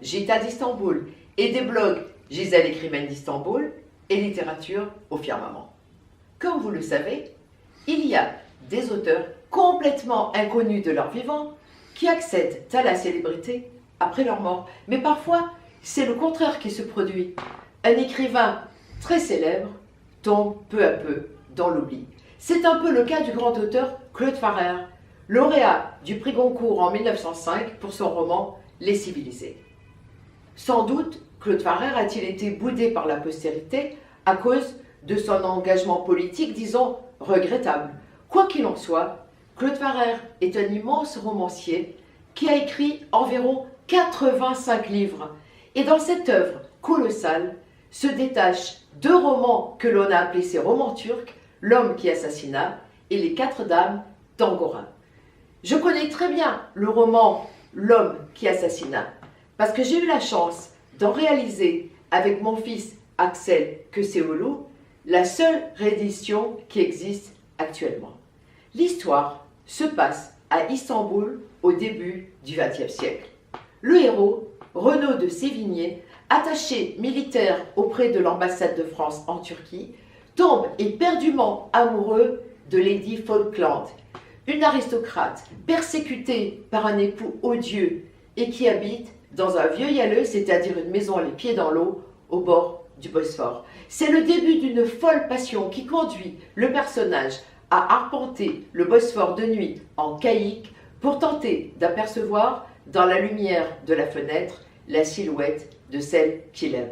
Gita d'Istanbul et des blogs Gisèle écrivaine d'Istanbul et littérature au firmament. Comme vous le savez, il y a des auteurs complètement inconnus de leur vivant qui accèdent à la célébrité après leur mort. Mais parfois, c'est le contraire qui se produit. Un écrivain très célèbre tombe peu à peu dans l'oubli. C'est un peu le cas du grand auteur Claude Farrère, lauréat du prix Goncourt en 1905 pour son roman Les Civilisés. Sans doute, Claude Farrère a-t-il été boudé par la postérité à cause de son engagement politique, disons, regrettable. Quoi qu'il en soit, Claude Farrère est un immense romancier qui a écrit environ 85 livres. Et dans cette œuvre colossale se détachent deux romans que l'on a appelés ses romans turcs, L'homme qui assassina et Les quatre dames d'Angora. Je connais très bien le roman L'homme qui assassina parce que j'ai eu la chance d'en réaliser avec mon fils Axel Keuseoğlu la seule réédition qui existe actuellement. L'histoire se passe à Istanbul au début du XXe siècle. Le héros, Renaud de Sévigné, attaché militaire auprès de l'ambassade de France en Turquie, tombe éperdument amoureux de Lady Falkland, une aristocrate persécutée par un époux odieux et qui habite dans un vieux yalleux, c'est-à-dire une maison les pieds dans l'eau, au bord du Bosphore. C'est le début d'une folle passion qui conduit le personnage à arpenter le Bosphore de nuit en caïque pour tenter d'apercevoir dans la lumière de la fenêtre la silhouette de celle qu'il aime.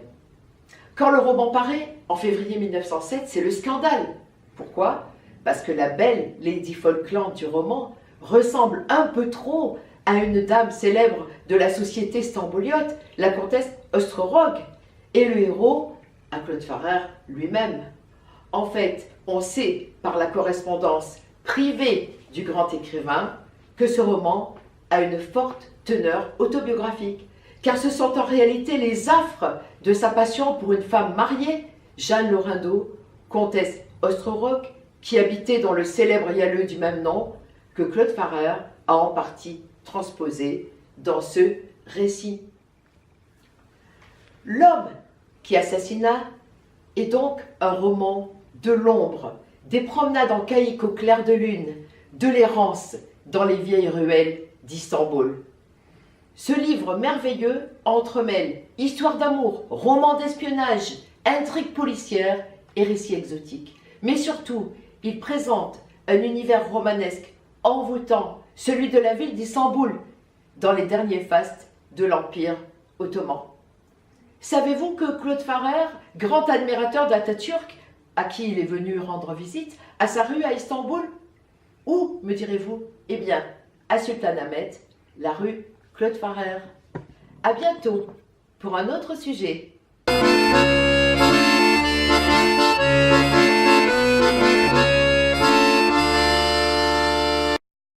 Quand le roman paraît, en février 1907, c'est le scandale. Pourquoi? Parce que la belle Lady Falkland du roman ressemble un peu trop à une dame célèbre de la société stambouliote, la comtesse Ostrorog, et le héros à Claude Farrère lui-même. En fait, on sait par la correspondance privée du grand écrivain que ce roman a une forte teneur autobiographique, car ce sont en réalité les affres de sa passion pour une femme mariée, Jeanne Lorindo, comtesse Ostrorog, qui habitait dans le célèbre yalleux du même nom, que Claude Farrère a en partie transposé dans ce récit. L'homme qui assassina est donc un roman de l'ombre, des promenades en caïque au clair de lune, de l'errance dans les vieilles ruelles d'Istanbul. Ce livre merveilleux entremêle histoire d'amour, roman d'espionnage, intrigue policière et récits exotiques. Mais surtout, il présente un univers romanesque envoûtant, celui de la ville d'Istanbul, dans les derniers fastes de l'Empire ottoman. Savez-vous que Claude Farrère, grand admirateur d'Atatürk, à qui il est venu rendre visite, a sa rue à Istanbul? Où, me direz-vous? Eh bien, à Sultanahmet, la rue Claude Farrère. À bientôt pour un autre sujet.